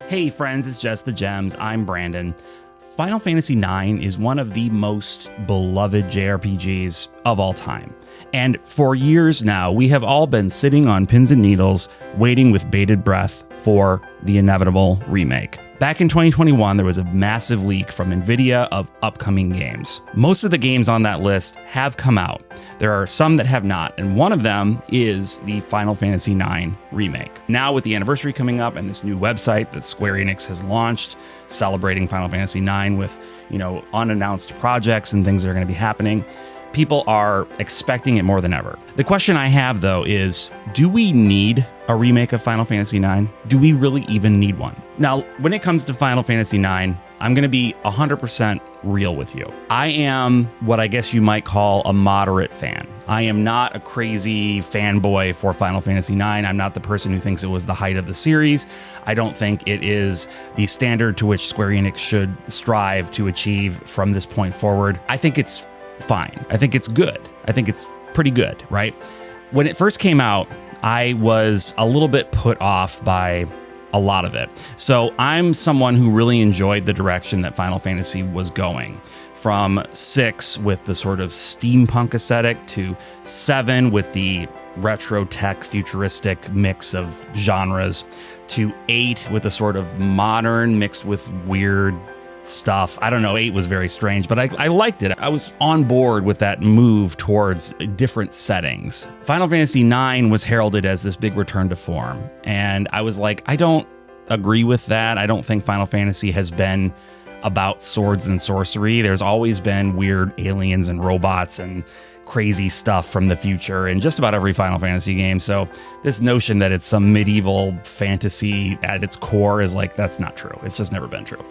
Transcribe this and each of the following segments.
Hey friends, it's Just the Gems. I'm Brandon. Final Fantasy IX is one of the most beloved JRPGs of all time. And for years now, we have all been sitting on pins and needles, waiting with bated breath for the inevitable remake. Back in 2021, there was a massive leak from NVIDIA of upcoming games. Most of the games on that list have come out. There are some that have not, and one of them is the Final Fantasy IX remake. Now with the anniversary coming up and this new website that Square Enix has launched, celebrating Final Fantasy IX with, unannounced projects and things that are going to be happening, people are expecting it more than ever. The question I have, though, is do we need a remake of Final Fantasy IX? Do we really even need one? Now, when it comes to Final Fantasy IX, I'm going to be 100% real with you. I am what I guess you might call a moderate fan. I am not a crazy fanboy for Final Fantasy IX. I'm not the person who thinks it was the height of the series. I don't think it is the standard to which Square Enix should strive to achieve from this point forward. I think it's fine. I think it's good. I think it's pretty good, right? When it first came out, I was a little bit put off by a lot of it. So I'm someone who really enjoyed the direction that Final Fantasy was going. From 6 with the sort of steampunk aesthetic to 7 with the retro tech futuristic mix of genres to 8 with a sort of modern mixed with weird stuff. I don't know, 8 was very strange, but I liked it. I was on board with that move towards different settings. Final Fantasy IX was heralded as this big return to form, and I was like, I don't agree with that. I don't think Final Fantasy has been about swords and sorcery. There's always been weird aliens and robots and crazy stuff from the future in just about every Final Fantasy game. So this notion that it's some medieval fantasy at its core is like, that's not true. It's just never been true.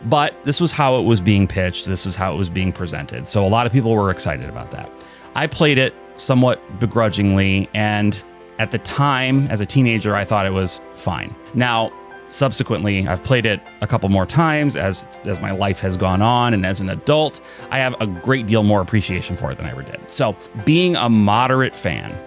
But this was how it was being pitched. This was how it was being presented. So a lot of people were excited about that. I played it somewhat begrudgingly, and at the time, as a teenager, I thought it was fine. Now, subsequently, I've played it a couple more times as my life has gone on, and as an adult, I have a great deal more appreciation for it than I ever did. So being a moderate fan,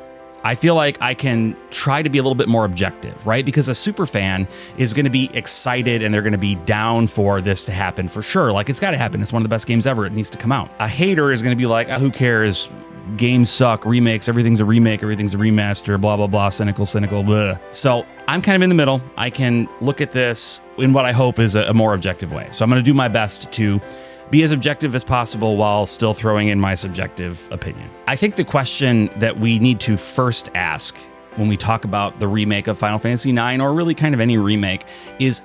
I feel like I can try to be a little bit more objective, right? Because a super fan is going to be excited and they're going to be down for this to happen for sure. Like, it's got to happen. It's one of the best games ever. It needs to come out. A hater is going to be like, who cares? Games suck, remakes, everything's a remake, everything's a remaster, blah, blah, blah, cynical, blah. So I'm kind of in the middle. I can look at this in what I hope is a more objective way. So I'm going to do my best to be as objective as possible while still throwing in my subjective opinion. I think the question that we need to first ask when we talk about the remake of Final Fantasy IX, or really kind of any remake, is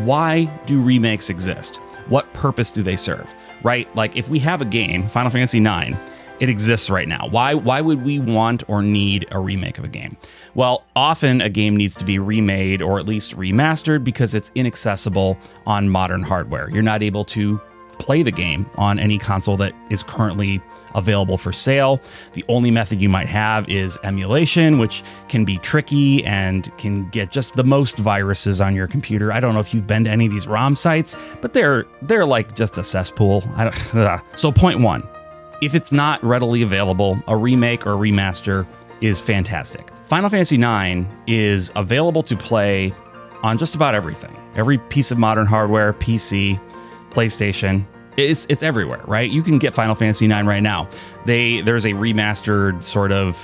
why do remakes exist? What purpose do they serve, right? Like, if we have a game, Final Fantasy IX, it exists right now. Why would we want or need a remake of a game? Well, often a game needs to be remade or at least remastered because it's inaccessible on modern hardware. You're not able to play the game on any console that is currently available for sale. The only method you might have is emulation, which can be tricky and can get just the most viruses on your computer. I don't know if you've been to any of these ROM sites, but they're like just a cesspool. So point one, if it's not readily available, a remake or a remaster is fantastic. Final Fantasy IX is available to play on just about everything. Every piece of modern hardware, PC, PlayStation, it's everywhere, right? You can get Final Fantasy IX right now. There's a remastered sort of,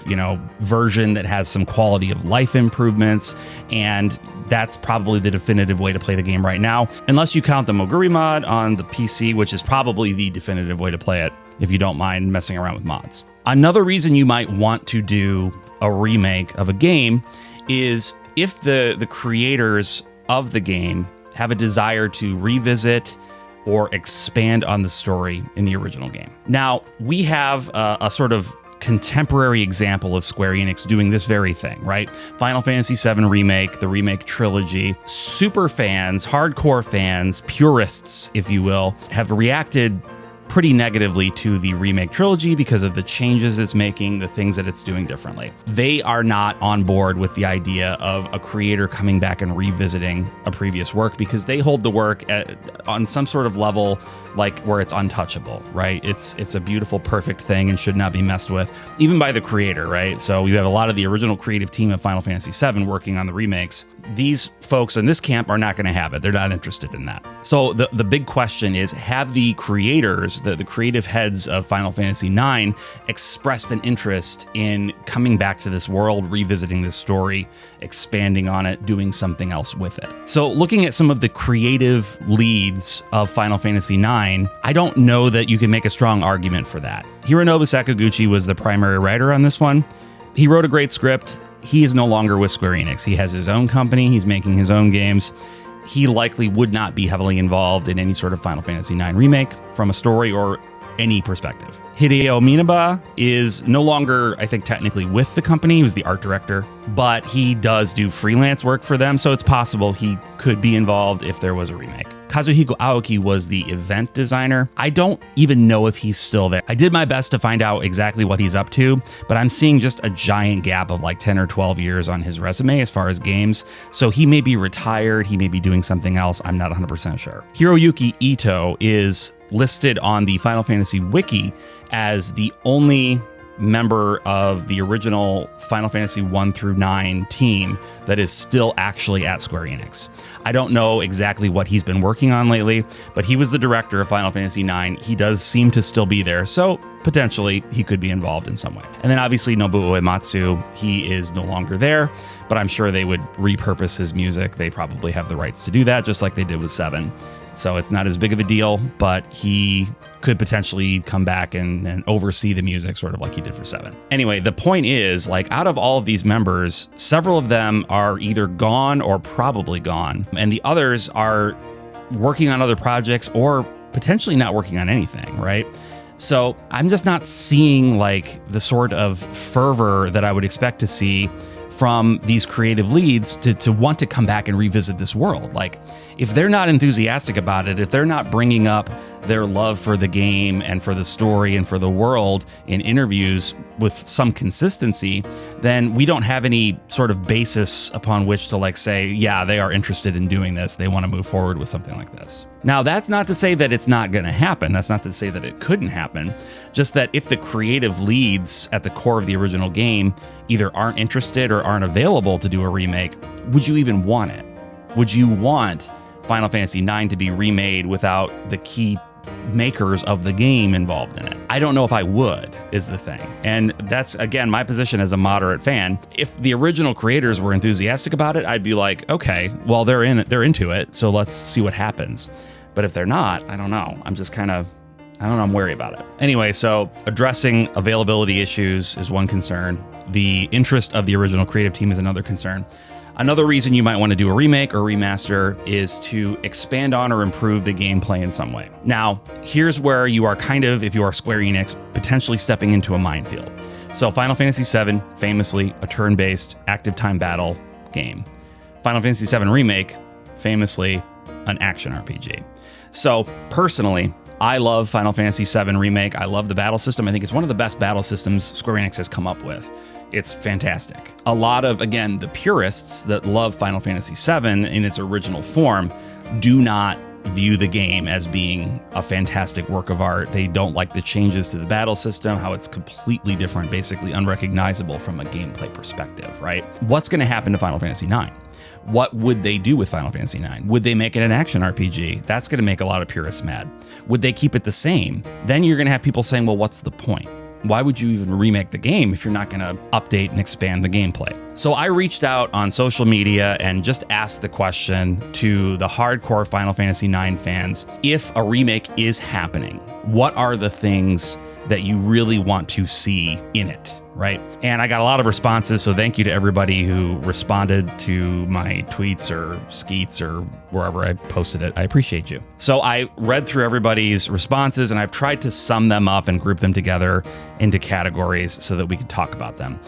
version that has some quality of life improvements, and that's probably the definitive way to play the game right now, unless you count the Moguri mod on the PC, which is probably the definitive way to play it if you don't mind messing around with mods. Another reason you might want to do a remake of a game is if the creators of the game have a desire to revisit or expand on the story in the original game. Now, we have a sort of contemporary example of Square Enix doing this very thing, right? Final Fantasy VII Remake, the Remake trilogy. Super fans, hardcore fans, purists, if you will, have reacted pretty negatively to the Remake trilogy because of the changes it's making, the things that it's doing differently. They are not on board with the idea of a creator coming back and revisiting a previous work because they hold the work on some sort of level like where it's untouchable, right? It's a beautiful, perfect thing and should not be messed with, even by the creator, right? So you have a lot of the original creative team of Final Fantasy VII working on the remakes. these folks in this camp are not going to have it. They're not interested in that. So the big question is, have the creators, the creative heads of Final Fantasy IX expressed an interest in coming back to this world, revisiting this story, expanding on it, doing something else with it? So looking at some of the creative leads of Final Fantasy IX, I don't know that you can make a strong argument for that. Hironobu Sakaguchi was the primary writer on this one. He wrote a great script. He is no longer with Square Enix. He has his own company. He's making his own games. He likely would not be heavily involved in any sort of Final Fantasy IX remake from a story or any perspective. Hideo Minaba is no longer, I think, technically with the company. He was the art director, but he does do freelance work for them, so it's possible he could be involved if there was a remake. Kazuhiko Aoki was the event designer. I don't even know if he's still there. I did my best to find out exactly what he's up to, but I'm seeing just a giant gap of like 10 or 12 years on his resume as far as games. So he may be retired, he may be doing something else. I'm not 100% sure. Hiroyuki Ito is listed on the Final Fantasy Wiki as the only member of the original Final Fantasy 1 through 9 team that is still actually at Square Enix. I don't know exactly what he's been working on lately, but he was the director of Final Fantasy 9. He does seem to still be there, so potentially he could be involved in some way. And then obviously Nobuo Uematsu, he is no longer there, but I'm sure they would repurpose his music. They probably have the rights to do that, just like they did with 7. So it's not as big of a deal, but he could potentially come back and oversee the music, sort of like he did for 7. Anyway, the point is, like, out of all of these members, several of them are either gone or probably gone, and the others are working on other projects or potentially not working on anything, right? So I'm just not seeing like the sort of fervor that I would expect to see from these creative leads to want to come back and revisit this world. Like, if they're not enthusiastic about it, if they're not bringing up their love for the game and for the story and for the world in interviews with some consistency, then we don't have any sort of basis upon which to like say, yeah, they are interested in doing this. They want to move forward with something like this. Now, that's not to say that it's not going to happen. That's not to say that it couldn't happen. Just that if the creative leads at the core of the original game either aren't interested or aren't available to do a remake, would you even want it? Would you want Final Fantasy IX to be remade without the key makers of the game involved in it? I don't know if I would, is the thing. And that's, again, my position as a moderate fan. If the original creators were enthusiastic about it, I'd be like, okay, well, they're into it, so let's see what happens. But if they're not, I don't know. I'm just kind of, I'm wary about it. Anyway, so addressing availability issues is one concern. The interest of the original creative team is another concern. Another reason you might want to do a remake or remaster is to expand on or improve the gameplay in some way. Now, here's where you are kind of, if you are Square Enix, potentially stepping into a minefield. So Final Fantasy VII, famously a turn-based active time battle game. Final Fantasy VII Remake, famously an action RPG. So personally, I love Final Fantasy VII Remake. I love the battle system. I think it's one of the best battle systems Square Enix has come up with. It's fantastic. A lot of, again, the purists that love Final Fantasy VII in its original form do not view the game as being a fantastic work of art. They don't like the changes to the battle system, how it's completely different, basically unrecognizable from a gameplay perspective, right? What's going to happen to Final Fantasy IX? What would they do with Final Fantasy IX? Would they make it an action RPG? That's going to make a lot of purists mad. Would they keep it the same? Then you're going to have people saying, well, what's the point? Why would you even remake the game if you're not going to update and expand the gameplay? So I reached out on social media and just asked the question to the hardcore Final Fantasy IX fans, if a remake is happening, what are the things that you really want to see in it, right? And I got a lot of responses, so thank you to everybody who responded to my tweets or skeets or wherever I posted it. I appreciate you. So I read through everybody's responses and I've tried to sum them up and group them together into categories so that we could talk about them.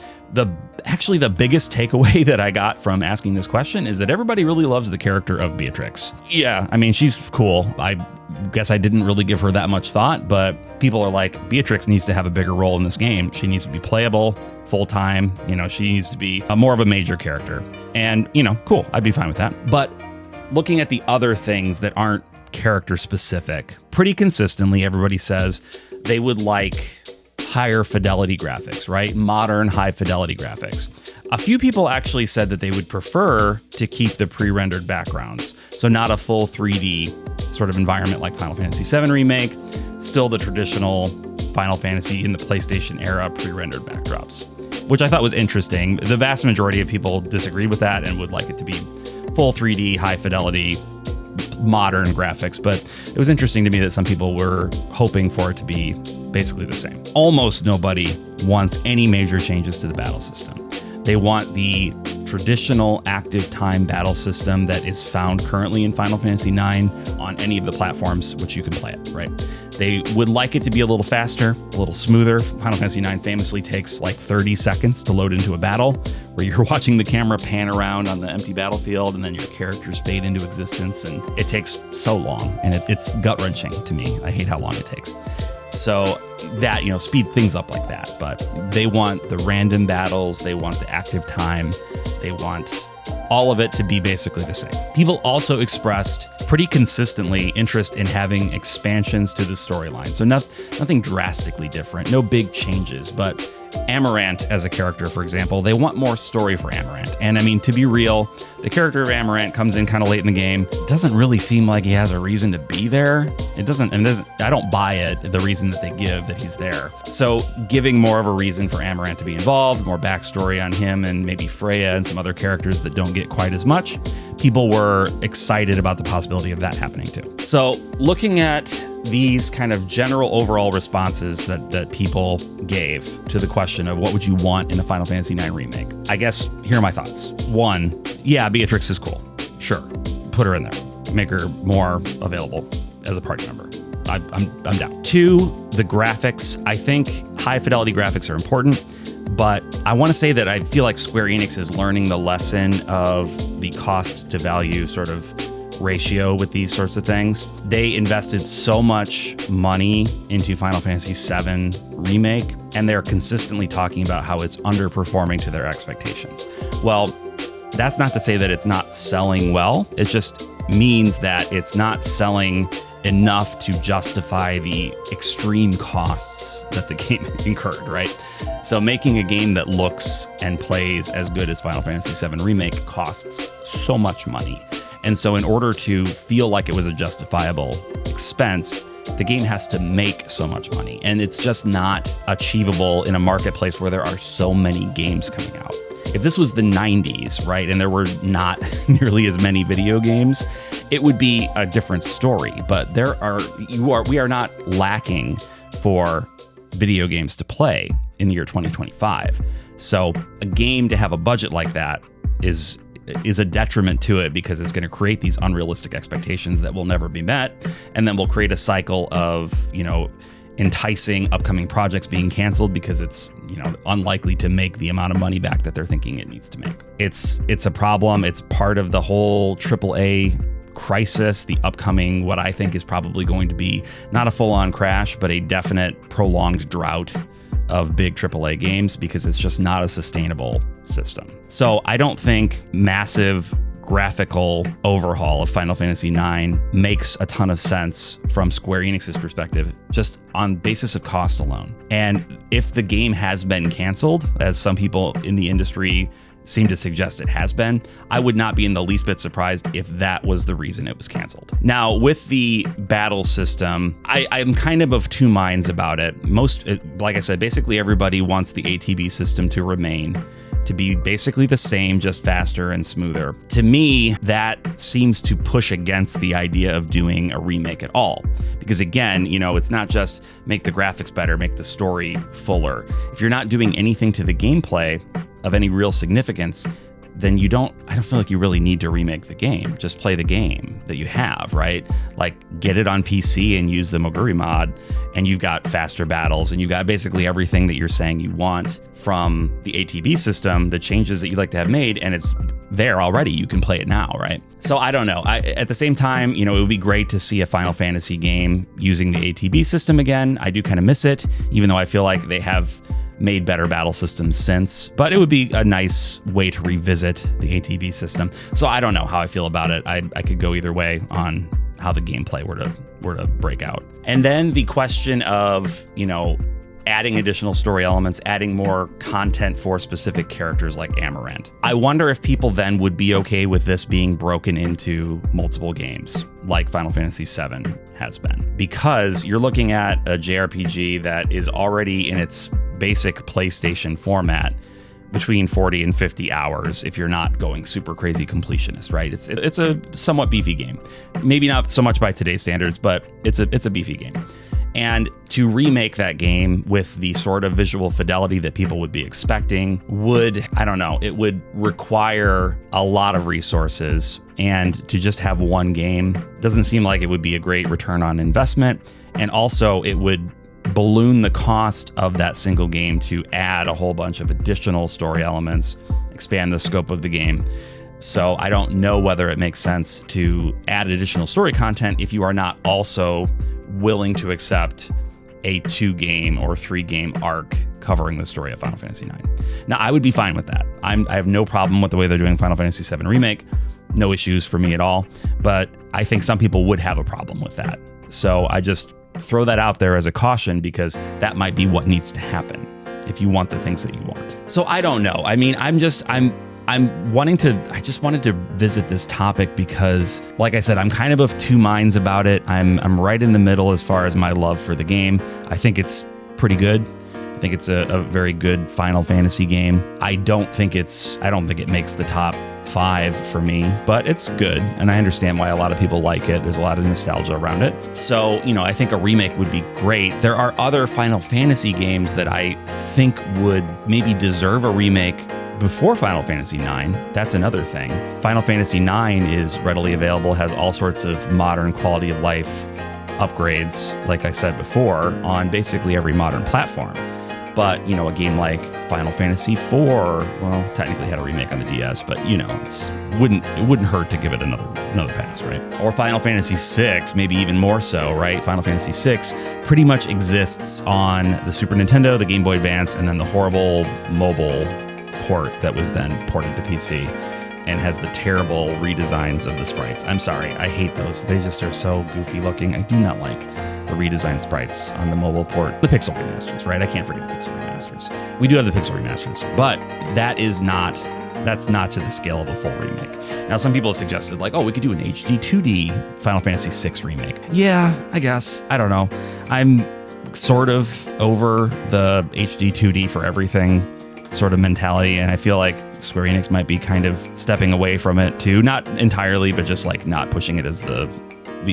Actually, the biggest takeaway that I got from asking this question is that everybody really loves the character of Beatrix. Yeah, I mean, she's cool. I guess I didn't really give her that much thought, but people are like, Beatrix needs to have a bigger role in this game. She needs to be playable full-time. You know, she needs to be more of a major character. And, you know, cool, I'd be fine with that. But looking at the other things that aren't character specific, pretty consistently, everybody says they would like higher fidelity graphics, right? Modern high fidelity graphics. A few people actually said that they would prefer to keep the pre-rendered backgrounds. So not a full 3D sort of environment like Final Fantasy VII Remake, still the traditional Final Fantasy in the PlayStation era pre-rendered backdrops, which I thought was interesting. The vast majority of people disagreed with that and would like it to be full 3D, high fidelity, modern graphics, but it was interesting to me that some people were hoping for it to be basically the same. Almost nobody wants any major changes to the battle system. They want the traditional active time battle system that is found currently in Final Fantasy IX on any of the platforms which you can play it, right? They would like it to be a little faster, a little smoother. Final Fantasy IX famously takes like 30 seconds to load into a battle, where you're watching the camera pan around on the empty battlefield and then your characters fade into existence, and it takes so long, and it's gut-wrenching to me. I hate how long it takes. So that, speed things up like that, but they want the random battles, they want the active time, they want all of it to be basically the same. People also expressed pretty consistently interest in having expansions to the storyline. So nothing drastically different, no big changes, but Amarant as a character, for example, they want more story for Amarant. And I mean, to be real, the character of Amarant comes in kind of late in the game. It doesn't really seem like he has a reason to be there. I don't buy it, the reason that they give that he's there. So giving more of a reason for Amarant to be involved, more backstory on him and maybe Freya and some other characters that don't get quite as much, people were excited about the possibility of that happening too. So looking at these kind of general overall responses that people gave to the question of what would you want in a Final Fantasy IX remake, I guess here are my thoughts. 1, yeah, Beatrix is cool. Sure, put her in there. Make her more available as a party member. I'm down. 2, the graphics. I think high fidelity graphics are important, but I want to say that I feel like Square Enix is learning the lesson of the cost to value sort of ratio with these sorts of things. They invested so much money into Final Fantasy VII Remake, and they're consistently talking about how it's underperforming to their expectations. Well, that's not to say that it's not selling well. It just means that it's not selling enough to justify the extreme costs that the game incurred, right? So making a game that looks and plays as good as Final Fantasy VII Remake costs so much money. And so in order to feel like it was a justifiable expense, the game has to make so much money. And it's just not achievable in a marketplace where there are so many games coming out. If this was the 90s, right, and there were not nearly as many video games, it would be a different story. But we are not lacking for video games to play in the year 2025. So a game to have a budget like that is a detriment to it, because it's going to create these unrealistic expectations that will never be met, and then we'll create a cycle of enticing upcoming projects being canceled because it's unlikely to make the amount of money back that they're thinking it needs to make. It's a problem. It's part of the whole AAA crisis, the upcoming, what I think is probably going to be not a full-on crash, but a definite prolonged drought of big AAA games, because it's just not a sustainable system. So I don't think massive graphical overhaul of Final Fantasy IX makes a ton of sense from Square Enix's perspective, just on basis of cost alone. And if the game has been canceled, as some people in the industry seem to suggest it has been, I would not be in the least bit surprised if that was the reason it was canceled. Now, with the battle system, I'm kind of two minds about it. Like I said, basically everybody wants the ATB system to remain, to be basically the same, just faster and smoother. To me, that seems to push against the idea of doing a remake at all. Because again, it's not just make the graphics better, make the story fuller. If you're not doing anything to the gameplay of any real significance, then I don't feel like you really need to remake the game. Just play the game that you have, right? Like, get it on PC and use the Moguri mod, and you've got faster battles, and you've got basically everything that you're saying you want from the ATB system, the changes that you'd like to have made, and it's there already. You can play it now, right? So I don't know. At the same time, it would be great to see a Final Fantasy game using the ATB system again. I do kind of miss it, even though I feel like they have made better battle systems since, but it would be a nice way to revisit the ATB system. So I don't know how I feel about it. I could go either way on how the gameplay were to break out. And then the question of, adding additional story elements, adding more content for specific characters like Aeron. I wonder if people then would be okay with this being broken into multiple games like Final Fantasy VII has been. Because you're looking at a JRPG that is already in its basic PlayStation format between 40 and 50 hours if you're not going super crazy completionist, right? It's a somewhat beefy game. Maybe not so much by today's standards, but it's a beefy game. And to remake that game with the sort of visual fidelity that people would be expecting would, I don't know, it would require a lot of resources. And to just have one game doesn't seem like it would be a great return on investment. And also it would balloon the cost of that single game to add a whole bunch of additional story elements, expand the scope of the game. So I don't know whether it makes sense to add additional story content if you are not also willing to accept a 2-game or 3-game arc covering the story of Final Fantasy IX. Now, I would be fine with that. I have no problem with the way they're doing Final Fantasy VII Remake. No issues for me at all. But I think some people would have a problem with that. So I just throw that out there as a caution because that might be what needs to happen if you want the things that you want. So I don't know. I mean, I just wanted to visit this topic because, like I said, I'm kind of two minds about it. I'm right in the middle as far as my love for the game. I think it's pretty good. I think it's a very good Final Fantasy game. I don't think it makes the top 5 for me, but it's good. And I understand why a lot of people like it. There's a lot of nostalgia around it. So, I think a remake would be great. There are other Final Fantasy games that I think would maybe deserve a remake before Final Fantasy IX. That's another thing. Final Fantasy IX is readily available, has all sorts of modern quality of life upgrades, like I said before, on basically every modern platform. But, a game like Final Fantasy IV, well, technically had a remake on the DS, but, it wouldn't hurt to give it another pass, right? Or Final Fantasy VI, maybe even more so, right? Final Fantasy VI pretty much exists on the Super Nintendo, the Game Boy Advance, and then the horrible mobile port that was then ported to PC and has the terrible redesigns of the sprites. I'm sorry, I hate those. They just are so goofy looking. I do not like the redesigned sprites on the mobile port. The pixel remasters, right? I can't forget the pixel remasters. We do have the pixel remasters, but that's not to the scale of a full remake. Now, some people have suggested we could do an HD 2D Final Fantasy VI remake. Yeah, I guess. I don't know. I'm sort of over the HD 2D for everything sort of mentality, and I feel like Square Enix might be kind of stepping away from it too. Not entirely, but just not pushing it as the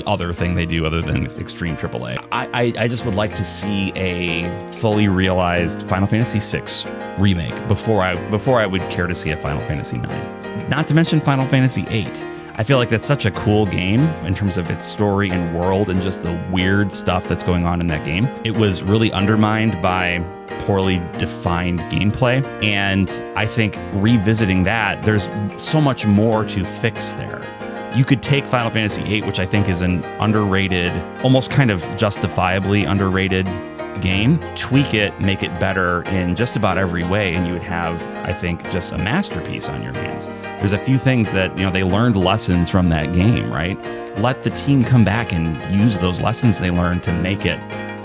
other thing they do other than extreme AAA. I just would like to see a fully realized Final Fantasy VI remake before I would care to see a Final Fantasy IX. Not to mention Final Fantasy VIII. I feel like that's such a cool game in terms of its story and world and just the weird stuff that's going on in that game. It was really undermined by poorly defined gameplay, and I think revisiting that, there's so much more to fix there. You could take Final Fantasy VIII, which I think is an underrated, almost kind of justifiably underrated game, tweak it, make it better in just about every way, and you would have, I think, just a masterpiece on your hands. There's a few things that, they learned lessons from that game, right? Let the team come back and use those lessons they learned to make it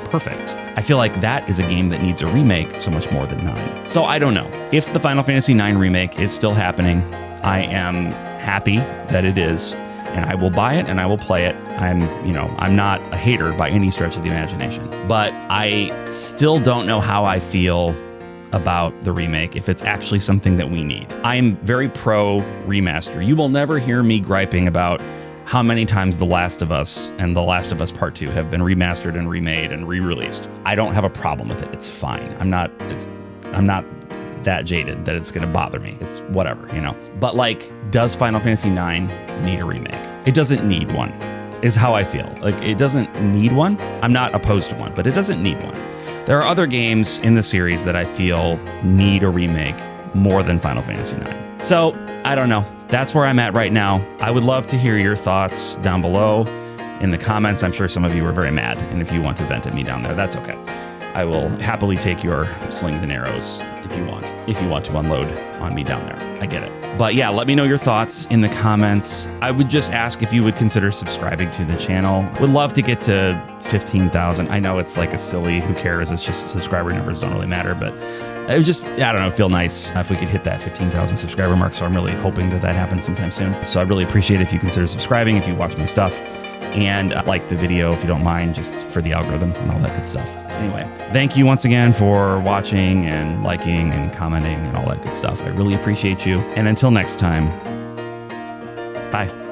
perfect. I feel like that is a game that needs a remake so much more than 9. So I don't know. If the Final Fantasy IX remake is still happening, I am happy that it is, and I will buy it and I will play it. I'm not a hater by any stretch of the imagination, but I still don't know how I feel about the remake, if it's actually something that we need. I am very pro remaster. You will never hear me griping about how many times The Last of Us and The Last of Us Part 2 have been remastered and remade and re-released. I don't have a problem with it. It's fine. I'm not that jaded that it's going to bother me. It's whatever, But does Final Fantasy IX need a remake? It doesn't need one, is how I feel. It doesn't need one. I'm not opposed to one, but it doesn't need one. There are other games in the series that I feel need a remake more than Final Fantasy IX. So, I don't know. That's where I'm at right now. I would love to hear your thoughts down below in the comments. I'm sure some of you are very mad, and if you want to vent at me down there, that's okay. I will happily take your slings and arrows if you want to unload on me down there. I get it. But yeah, let me know your thoughts in the comments. I would just ask if you would consider subscribing to the channel. Would love to get to 15,000. I know it's like a silly, who cares? It's just subscriber numbers don't really matter, but it would just, I don't know, feel nice if we could hit that 15,000 subscriber mark. So I'm really hoping that that happens sometime soon. So I really appreciate it if you consider subscribing, if you watch my stuff, and like the video if you don't mind, just for the algorithm and all that good stuff. Anyway, thank you once again for watching and liking and commenting and all that good stuff. I really appreciate you. And until next time, bye.